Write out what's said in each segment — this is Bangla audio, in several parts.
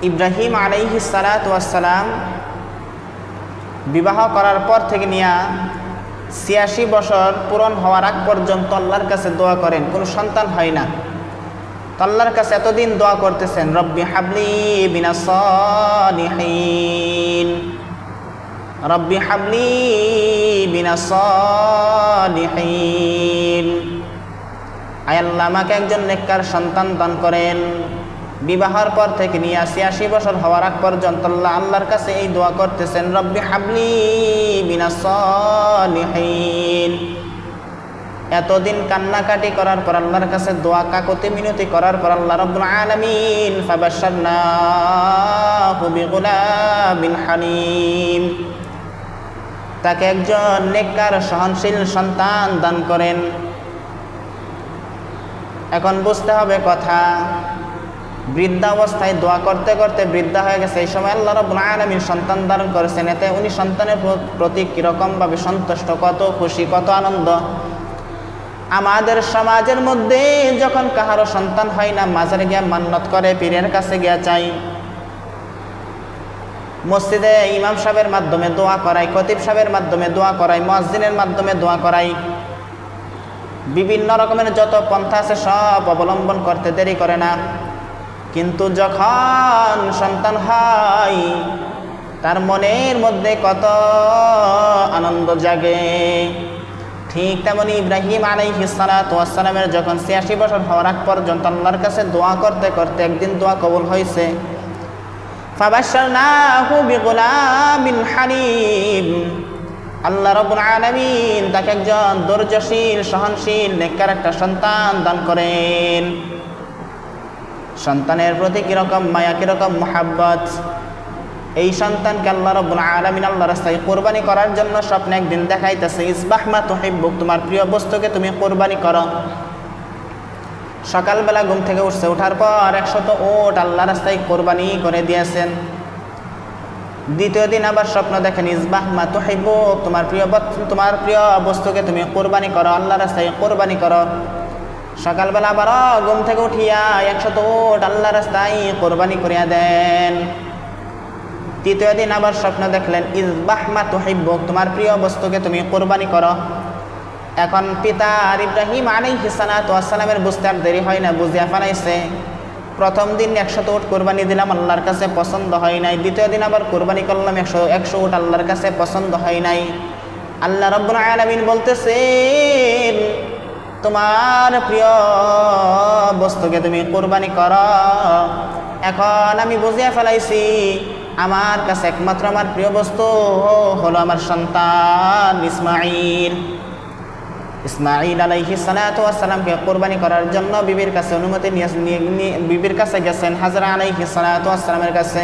ইব্রাহিম আলাইহিস সালাতু ওয়াস সালাম বিবাহ করার পর থেকে নিয়ে ৮৬ বছর পূরণ হওয়ার আগ পর্যন্ত আল্লাহর কাছে দোয়া করেন, কোনো সন্তান হয় না। তো আল্লাহর কাছে এতদিন দোয়া করতেছেন, রব্বি হাবলি মিনাস সালিহিন, রব্বি হাবলি মিনাস সালিহিন, আয় আল্লাহ আমাকে একজন নেককার সন্তান দান করেন। বিবাহের পর থেকে নিয়ে ৮৬ বছর হওয়ার আগ পর্যন্ত আল্লাহর কাছে এই দোয়া করতেছেন, রব্বি হাবলি মিনাস সালিহিন। এতদিন কান্নাকাটি করার পর আল্লাহর কাছে দোয়া কাকতি মিনতি করার পর আল্লাহ রাব্বুল আলামিন ফাবাশশারনাহু বিগুলামিন হালিম, তাকে একজন নেককার সহনশীল সন্তান দান করেন। এখন বুঝতে হবে কথা, বৃদ্ধাবস্থায় দোয়া করতে করতে বৃদ্ধা হয়ে গেছে, এই সময় আল্লাহ রাব্বুল আলামিন সন্তান দান করেছেন। এতে উনি সন্তানের প্রতি কীরকমভাবে সন্তুষ্ট, কত খুশি, কত আনন্দ। আমাদের সমাজের মধ্যে যখন কাহারও সন্তান হয় না, মাজারে গিয়া মান্নত করে, পীরের কাছে গিয়া চাই, মসজিদে ইমাম সাহেবের মাধ্যমে দোয়া করাই, খতিব সাহেবের মাধ্যমে দোয়া করাই, মুয়াজ্জিনের মাধ্যমে দোয়া করাই, বিভিন্ন রকমের যত পন্থা আছে সব অবলম্বন করতে দেরি করে না। কিন্তু যখন সন্তান হয় তার মনের মধ্যে কত আনন্দ জাগে। ঠিক তেমনি ইব্রাহিম আলাইহিস সালাতু ওয়াস সালামের যখন ৮৬ বছর হওয়ার আগ পর্যন্ত আল্লাহর কাছে দোয়া করতে করতে একদিন দোয়া কবুল হয়েছে। ফাবাশশারনাহু বিগুলামিন হালিম, আল্লাহ রাব্বুল আলামিন তাকে একজন ধৈর্যশীল সহনশীল নেককার একটা সন্তান দান করেন। সন্তানের প্রতি কীরকম মায়া, কীরকম মোহাব্বত। এই সন্তানকে আল্লাহ রাব্বুল আলামিন আল্লাহ রাস্তায় কোরবানি করার জন্য স্বপ্নে একদিন দেখাইতেছে, ইসবাহ মা তুহিব্বুক, তোমার প্রিয় বস্তুকে তুমি কোরবানি করো। সকালবেলা ঘুম থেকে উঠছে, ওঠার পর ১০০ উট আল্লাহ রাস্তায় কোরবানি করে দিয়েছেন। দ্বিতীয় দিন আবার স্বপ্ন দেখেন, ইসবাহ মা তুহিব্বুক, তোমার প্রিয় বস্তুকে তুমি কোরবানি করো, আল্লাহ রাস্তায় কোরবানি করো। সকালবেলা আবারও ঘুম থেকে উঠিয়া ১০০ উট আল্লাহ রাস্তায় কোরবানি করিয়া দেন। তৃতীয় দিন আবার স্বপ্ন দেখলেন, ইসবাহ মা তুহিব্বুক, তোমার প্রিয় বস্তুকে তুমি কোরবানি করো। এখন পিতা ইব্রাহিম আলাইহিস সালাতু ওয়াস সালামের বুঝতে আর দেরি হয় না, বুঝিয়া ফেলাইছে। প্রথম দিন ১০০ উট কোরবানি দিলাম, আল্লাহর কাছে পছন্দ হয় নাই। দ্বিতীয় দিন আবার কোরবানি করলাম ১০০ উট, আল্লাহর কাছে পছন্দ হয় নাই। আল্লাহ রাব্বুল আলামিন বলতেছেন, তোমার প্রিয় বস্তুকে তুমি কোরবানি করো। এখন আমি বুঝিয়া ফেলাইছি, আমার কাছে একমাত্র আমার প্রিয় বস্তু হলো আমার সন্তান ইসমাঈল আলাইহিস সালাতু ওয়াস সালামকে কোরবানি করার জন্য বিবির কাছে অনুমতি নিয়ে বিবির কাছে গেছেন, হাজরা আলাইহিস সালাতু ওয়াস সালামের কাছে।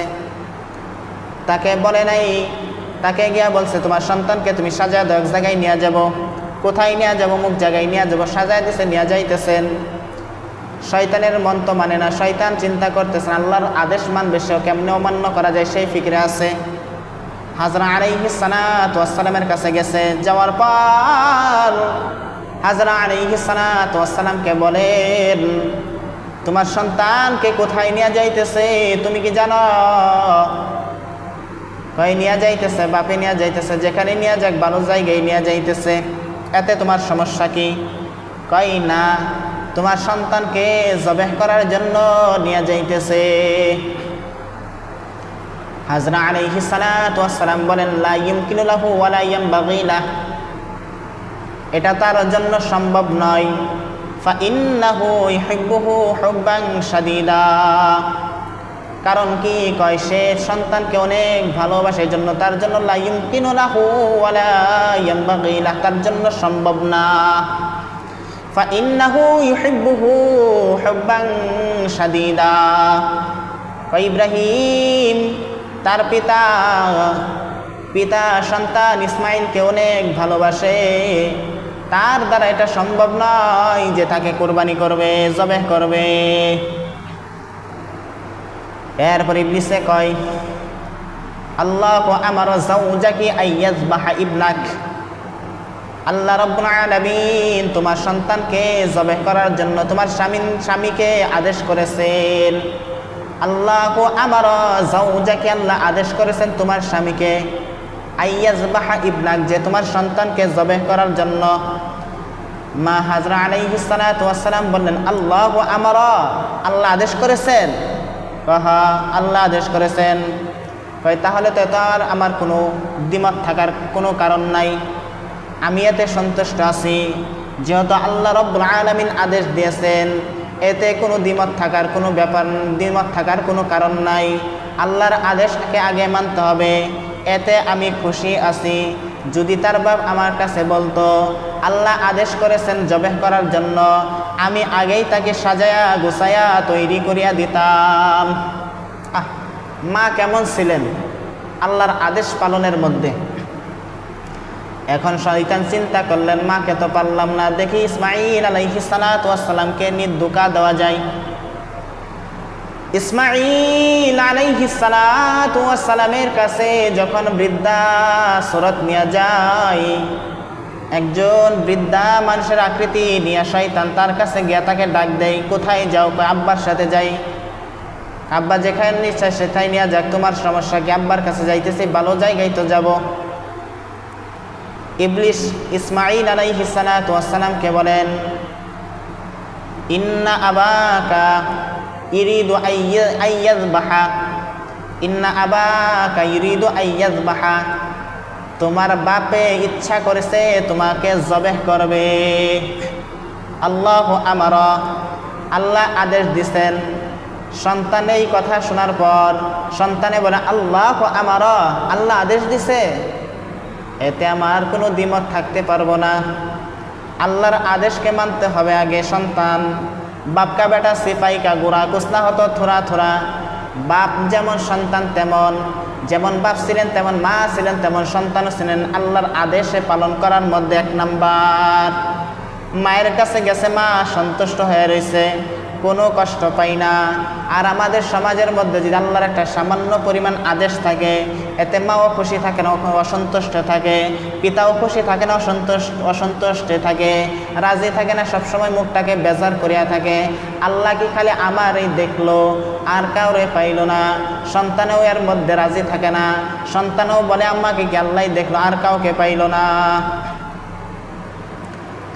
তাকে বলে নাই, তাকে গিয়া বলছে, তোমার সন্তানকে তুমি সাজায় দাও, এক জায়গায় নিয়ে যাব। কোথায় নিয়ে যাব? মুখ জায়গায় নিয়ে যাব। সাজায় দিছে, নিয়ে যাইতেছেন। শয়তানের মন তো মানে না, শয়তান চিন্তা করতেছেন আল্লাহর আদেশ মানবে, সেও কেমনে অমান্য করা যায় সেই ফিকরে আছে। হাজরা আলাইহিস সালাতু ওয়াস সালামের কাছে গেছে, যাওয়ার পর হাজরা আলাইহিস সালাতু ওয়াস সালামকে বলেন, তোমার সন্তানকে কোথায় নিয়ে যাইতেছে তুমি কি জানো? কই নিয়ে যাইতেছে, বাপে নিয়ে যাইতেছে, যেখানে নিয়ে যাক ভালো জায়গায় নিয়ে যাইতেছে, এতে তোমার সমস্যা কি? কই না, তোমার সন্তানকে জবেহ করার জন্য নিয়ে যাইতেছে। হাজরা আলাইহিস সালাতু ওয়াস সালাম বলেন, লা ইউমকিনু লাহু ওয়া লা ইয়ানবাগি লাহু, এটা তার জন্য সম্ভব নয়। ফা ইন্নাহু ইউহিব্বুহু হুব্বান শাদীদা, কারণ কি কয়, সে সন্তানকে অনেক ভালোবাসে, এই জন্য তার জন্য লা ইউমকিনু লাহু ওয়া লা ইয়ানবাগি লাহু, তার জন্য সম্ভব না। ফা ইন্নাহু ইউহিব্বুহু হুব্বান শাদীদা, ইব্রাহিম তার পিতা সন্তান ইসমাঈলকে অনেক ভালোবাসে, তার দ্বারা এটা সম্ভব নয় যে তাকে কোরবানি করবে, জবেহ করবে। এরপর ইবলিসে কয়, আল্লাহু আমারা যাওজাকি আইয়াযবাহা ইবনাক, আল্লাহ রাব্বুল আলামিন তোমার সন্তানকে জবেহ করার জন্য তোমার স্বামীকে আদেশ করেছেন। আল্লাহু আমারা যাওজাকে, আল্লাহ আদেশ করেছেন তোমার স্বামীকে, আইয়াজবাহা ইবনাক, যে তোমার সন্তানকে জবেহ করার জন্য। মা হাজরা আলাইহিস সালাতু ওয়াস সালাম বললেন, আল্লাহু আমারা, আল্লাহ আদেশ করেছেন? হ্যাঁ, আল্লাহ আদেশ করেছেন। তাহলে তো আর আমার কোনো দ্বিমত থাকার কোনো কারণ নাই, আমি এতে সন্তুষ্ট আছি। যেহেতু আল্লাহ রাব্বুল আলামিন আদেশ দিয়েছেন, এতে কোনো দ্বিমত থাকার কোনো ব্যাপার, দ্বিমত থাকার কোনো কারণ নাই। আল্লাহর আদেশকে আগে মানতে হবে, এতে আমি খুশি আছি। যদি তার বাপ আমার কাছে বলতো আল্লাহ আদেশ করেছেন জবেহ করার জন্য, আমি আগেই তাকে সাজায়া গুছায়া তৈরি করিয়া দিতাম। মা কেমন ছিলেন আল্লাহর আদেশ পালনের মধ্যে। এখন শয়তান চিন্তা করলেন, মাকে তো পারলাম না, দেখি ইসমাঈল আলাইহিস সালাতু ওয়াস সালামকে ধোঁকা দেওয়া যায়। ইসমাঈল আলাইহিস সালাতু ওয়াস সালামের কাছে যখন বৃদ্ধা সুরত নিয়ে যায়, একজন বৃদ্ধা মানুষের আকৃতি নিয়ে শয়তান তার কাছে গিয়া তাকে ডাক দেয়, কোথায় যাও? আব্বার সাথে যাই। আব্বা যেখানে ইচ্ছা সেটাই নিয়ে যাক, তোমার সমস্যা কি? আব্বার কাছে যাইতেছি, ভালো জায়গায় তো যাব। ইবলিস ইসমাঈল আলাইহিস সালাতু ওয়াস সালামকে বলেন, ইন্না আবাকা ইরিদু আইয়াযবাহা, ইন্না আবাকা ইরিদু আইয়াযবাহা, তোমার বাপে ইচ্ছা করেছে তোমাকে জবেহ করবে। আল্লাহু আমারা, আল্লাহ আদেশ দিছেন। সন্তান এই কথা শোনার পর সন্তানে বলে, আল্লাহু আমারা, আল্লাহ আদেশ দিছে, এতে আমার কোনো দ্বিমত থাকতে পারবো না। আল্লাহর আদেশকে মানতে হবে আগে। সন্তান বাপকা বেটা সিপাই কা গোড়া কুসনা হতো থোড়া থোড়া। বাপ যেমন সন্তান তেমন, যেমন বাপ ছিলেন তেমন মা ছিলেন, তেমন সন্তানও ছিলেন। আল্লাহর আদেশে পালন করার মধ্যে এক নাম্বার। মায়ের কাছে গেছে, মা সন্তুষ্ট হয়ে রয়েছে, কোনো কষ্ট পাই না। আর আমাদের সমাজের মধ্যে যদি আল্লাহর একটা সামান্য পরিমাণ আদেশ থাকে, এতে মাও খুশি থাকে না, অসন্তুষ্ট থাকে, পিতাও খুশি থাকে না, অসন্তুষ্ট থাকে, রাজি থাকে না, সবসময় মুখটাকে বেজার করিয়া থাকে। আল্লাহ কি খালি আমার এই দেখলো আর কাউরে পাইল না? সন্তানেও এর মধ্যে রাজি থাকে না, সন্তানও বলে আম্মাকে কি আল্লাহ দেখলো আর কাউকে পাইল না।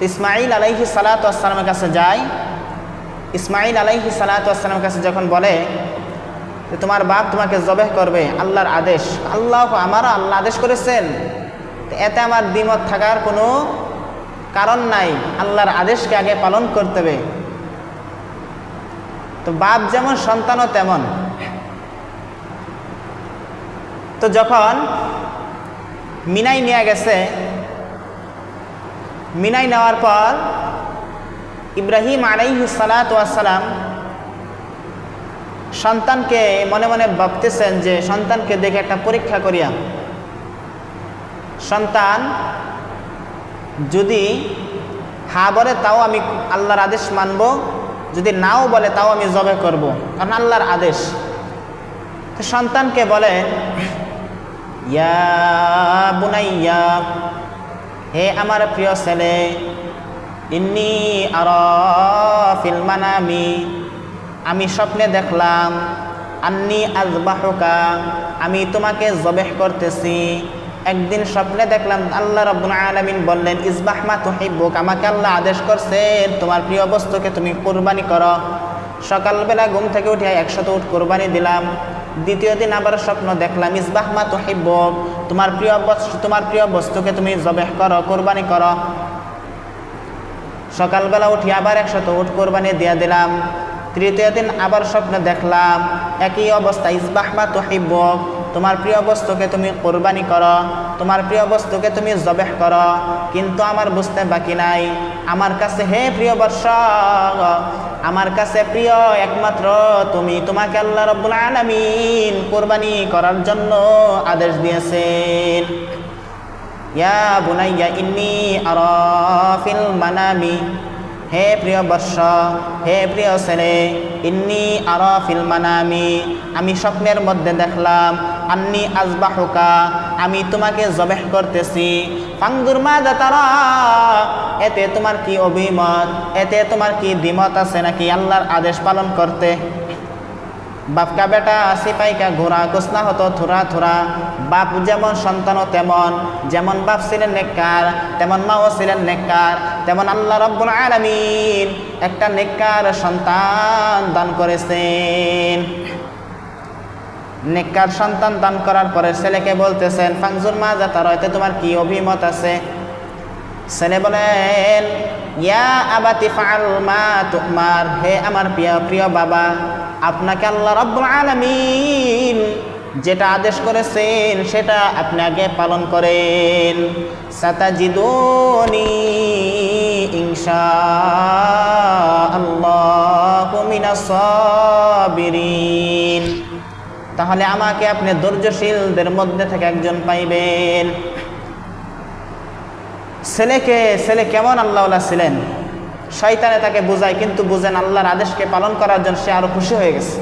ইসমাঈল আলাইহিস সালাতু ওয়াস সালামের কাছে যায়। ইসমাঈল আলাইহিস সালাতু ওয়াস সালামের কাছে যখন বলে যে তোমার বাপ তোমাকে জবেহ করবে, আল্লাহর আদেশ, আল্লাহু আমারা, আল্লাহ আদেশ করেছেন, এতে আমার দ্বিমত থাকার কোনো কারণ নাই। আল্লাহর আদেশকে আগে পালন করতে হবে। তো বাপ যেমন সন্তানও তেমন। তো যখন মিনাই নিয়ে গেছে, মিনাই নেওয়ার পর ইব্রাহিম আলাইহিস সালাতু ওয়াস সালাম সন্তানকে মনে মনে ভাবতেছেন যে সন্তানকে দেখে একটা পরীক্ষা করিয়া, সন্তান যদি হ্যাঁ বলে তাও আমি আল্লাহর আদেশ মানব, যদি নাও বলে তাও আমি জবে করব, কারণ আল্লাহর আদেশ। তো সন্তানকে বলে, ইয়া বুনাইয়া, হে আমার প্রিয় ছেলে, ইন্নী আরা ফিল মানামি, আমি স্বপ্নে দেখলাম, আন্নী আযবাহুকা, আমি তোমাকে জবেহ করতেছি। একদিন স্বপ্নে দেখলাম আল্লাহ রাব্বুল আলামিন বললেন, ইসবাহ মা তুহিব্বুক, আমাকে আল্লাহ আদেশ করছেন তোমার প্রিয় বস্তুকে তুমি কুরবানি করো। সকালবেলা ঘুম থেকে উঠে 100 উট কুরবানি দিলাম। দ্বিতীয় দিন আবার স্বপ্ন দেখলাম, ইসবাহ মা তুহিব্বুক, তোমার প্রিয় বস্তুকে তুমি জবেহ করো, কুরবানি করো। সকালবেলা উঠি আবার 100 উট কোরবানি দিয়ে দিলাম। তৃতীয় দিন আবার স্বপ্নে দেখলাম একই অবস্থা, ইসবাহ মা তুহিব্বুক, তোমার প্রিয় বস্তুকে তুমি কোরবানি করো, তোমার প্রিয় বস্তুকে তুমি জবেহ করো। কিন্তু আমার বুঝতে বাকি নাই, আমার কাছে হে প্রিয় বর্ষ, আমার কাছে প্রিয় একমাত্র তুমি, তোমাকে আল্লাহ রাব্বুল আলামিন কোরবানি করার জন্য আদেশ দিয়েছেন। ইয়া বুনাইয়া ইন্নী আরা ফিল মানামি, হে প্রিয় বর্ষ, হে প্রিয় ছেলে, ইন্নী আরা ফিল মানামি, আমি স্বপ্নের মধ্যে দেখলাম, আন্নী আযবাহুকা, আমি তোমাকে জবেহ করতেছি। ফানজুর মাযা তারা, এতে তোমার কি অভিমত, এতে তোমার কি দ্বিমত আছে নাকি আল্লাহর আদেশ পালন করতে? বাপকা বেটা সিপাইকা ঘোড়া গোসনা হতো থোড়া থোড়া। বাপ যেমন সন্তানও তেমন, যেমন বাপ ছিলেন নেককার তেমন মাও ছিলেন নেককার, তেমন আল্লাহ রাব্বুল আলামিন একটা নেককার সন্তান দান করেছেন। নেককার সন্তান দান করার পরে ছেলেকে বলতেছেন ফাংজুর মা যা তার হয়তো তোমার কি অভিমত আছে? ছেলে বলেন ইয়া আবাতি ফাআল মা তুমার, হে আমার প্রিয় প্রিয় বাবা, আপনাকে আল্লাহ রাব্বুল আলামিন যেটা আদেশ করেছেন সেটা আপনি আগে পালন করেন। সাতাজিদুনি ইনশাআল্লাহু মিনাস সাবিরিন, তাহলে আমাকে আপনি ধৈর্যশীলদের মধ্যে থেকে একজন পাইবেন। ছেলে কেমন আল্লাহওয়ালা ছিলেন, শয়তানে তাকে বুঝায় কিন্তু বুঝেন আল্লাহর আদেশকে পালন করার জন্য সে আরো খুশি হয়ে গেছে।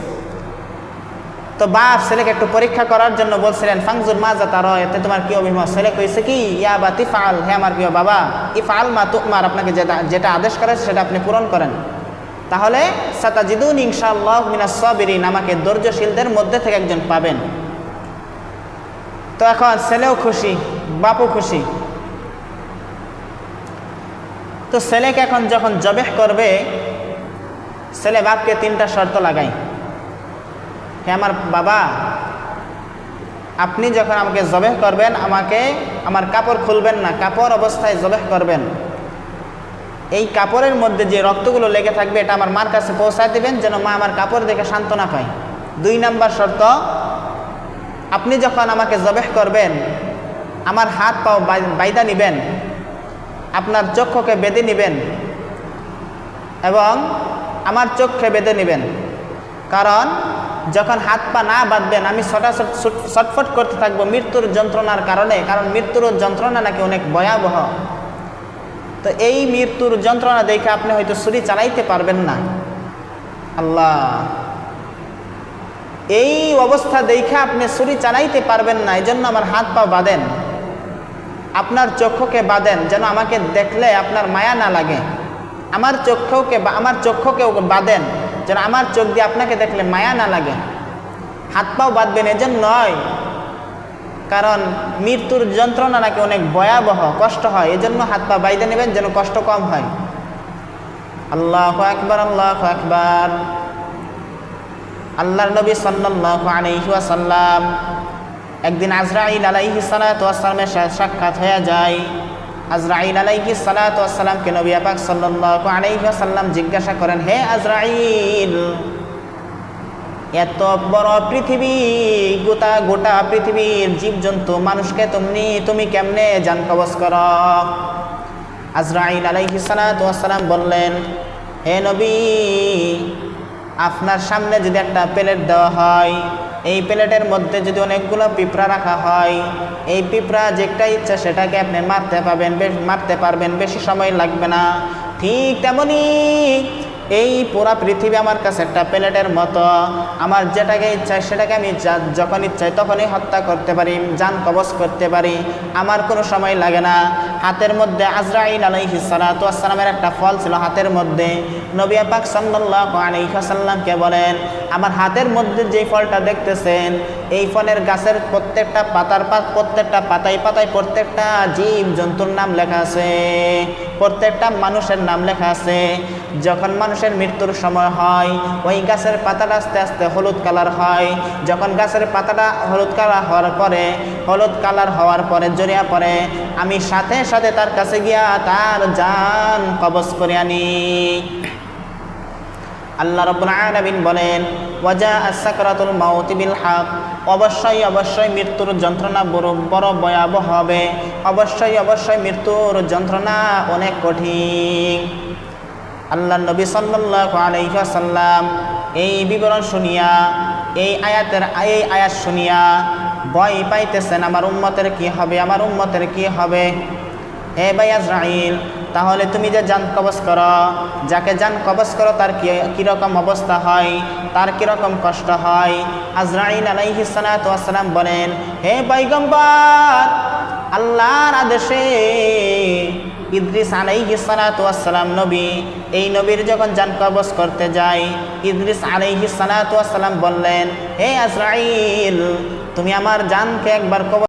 তো বাপ ছেলেকে একটু পরীক্ষা করার জন্য বলছিলেন ফাংজুর মা যা তার এতে তোমার কি অভিমত? ছেলে কইছে কি ইয়া বা তিফাল, হে আমার প্রিয় বাবা, ইফাল মা তুমার, আপনাকে যেটা আদেশ করে সেটা আপনি পূরণ করেন, তাহলে সাতাজিদুন ইনশাআল্লাহু মিনাস সাবিরিন, আমাকে ধৈর্যশীলদের মধ্যে থেকে একজন পাবেন। তো এখন ছেলেও খুশি বাপও খুশি। তো ছেলেকে এখন যখন জবেহ করবে, ছেলে বাপকে 3টা শর্ত লাগাই। হে আমার বাবা, আপনি যখন আমাকে জবেহ করবেন আমাকে আমার কাপড় খুলবেন না, কাপড় অবস্থায় জবেহ করবেন। এই কাপড়ের মধ্যে যে রক্তগুলো লেগে থাকবে এটা আমার মার কাছে পৌঁছায় দিবেন যেন মা আমার কাপড় দেখে সান্ত্বনা পায়। 2 নাম্বার শর্ত, আপনি যখন আমাকে জবেহ করবেন আমার হাত পাও বাইদা নিবেন, আপনার চক্ষুকে বেঁধে নেবেন এবং আমার চোখকে বেঁধে নেবেন, কারণ যখন হাত পা না বাঁধবেন আমি ছটফট করতে থাকবো মৃত্যুর যন্ত্রণার কারণে, কারণ মৃত্যুর যন্ত্রণা নাকি অনেক ভয়াবহ। তো এই মৃত্যুর যন্ত্রণা দেখে আপনি হয়তো ছুরি চালাইতে পারবেন না। আল্লাহ, এই অবস্থা দেখে আপনি ছুরি চালাইতে পারবেন না, এই জন্য আমার হাত পা বাঁধেন, আপনার চক্ষুকে বাঁধেন যেন আমাকে দেখলে আপনার মায়া না লাগে। আমার চক্ষুকেও বাঁধেন যেন আমার চোখ দিয়ে আপনাকে দেখলে মায়া না লাগে। হাত পাও বাঁধবেন এজন্য নয়, কারণ মৃত্যুর যন্ত্রণা নাকি অনেক ভয়াবহ, কষ্ট হয়, এজন্য হাত পা বাইধে নেবেন যেন কষ্ট কম হয়। আল্লাহু আকবার, আল্লাহু আকবার। আল্লাহর নবী সাল্লাল্লাহু আলাইহি ওয়াসাল্লাম একদিন আজরাইল আলাইহিস সালাতু ওয়াস সালামের সাথে সাক্ষাৎ হয়ে যায়। আজরাইল আলাইহিস সালাতু ওয়াস সালামকে নবী পাক সাল্লাল্লাহু আলাইহি ওয়াসাল্লাম জিজ্ঞাসা করেন, হে আজরাইল, এত বড় পৃথিবী, গোটা পৃথিবীর জীবজন্তু মানুষকে তুমি কেমনে জান কবজ করো? আজরাইল আলাইহিস সালাতু ওয়াস সালাম বললেন, হে নবী, আপনার সামনে যদি একটা প্লেট দেওয়া হয়, এই প্লেটের মধ্যে যদি অনেকগুলো পিঁপড়া রাখা হয়, এই পিঁপড়া যেটা ইচ্ছা সেটাকে আপনি মারতে পারবেন, বেশি সময় লাগবে না। ঠিক তেমনি এই পুরা পৃথিবী আমার কাছে একটা প্লেটের মতো, আমার যেটাকে ইচ্ছা সেটাকে আমি যখন ইচ্ছাই তখনই হত্যা করতে পারি, জান কবজ করতে পারি, আমার কোনো সময় লাগে না। হাতের মধ্যে আজরাইল আলাইহিস সালাতু ওয়াস সালামের একটা ফল ছিল হাতের মধ্যে। নবী পাক সাল্লাল্লাহু আলাইহি ওয়াসাল্লামকে বলেন, আমার হাতের মধ্যে যে ফলটা দেখতেছেন, এই ফলের গাছের প্রত্যেকটা পাতায় প্রত্যেকটা জীব জন্তুর নাম লেখা আছে, প্রত্যেকটা মানুষের নাম লেখা আছে। যখন মানুষের মৃত্যুর সময় হয় ওই গাছের পাতাটা আস্তে আস্তে হলুদ কালার হয়। যখন গাছের পাতাটা হলুদ কালার হওয়ার পরে জড়িয়ে পড়ে, আমি সাথে সাথে তার কাছে গিয়া তার জান কবজ করে আনি। আল্লাহ রাব্বুল আলামিন বলেন, ওয়াজাআ সাকরাতুল মাউতি বিল হক, অবশ্যই মৃত্যুর যন্ত্রণা বড় ভয়াবহ হবে, অবশ্যই মৃত্যুর যন্ত্রণা অনেক কঠিন। আল্লাহ নবী সাল্লাল্লাহু আলাইহি ওয়াসাল্লাম এই বিবরণ শুনিয়া, এই আয়াত শুনিয়া ভয় পাইতেছেন, আমার উম্মতের কি হবে। হে ভাই আজরাইল, তাহলে তুমি যে জান কবজ করো, যাকে জান কবজ করো তার কীরকম অবস্থা হয়, তার কীরকম কষ্ট হয়? আজরাইল আলাইহিস সালাতু ওয়াস সালাম বলেন, হে পয়গম্বর, আল্লাহর আদেশে ইদ্রিস আলাইহিস সালাতু ওয়াস সালাম নবী, এই নবীর যখন জান কবজ করতে যায়, ইদ্রিস আলাইহিস সালাতু ওয়াস সালাম বললেন, হে আজরাইল, তুমি আমার জানকে একবার কবজ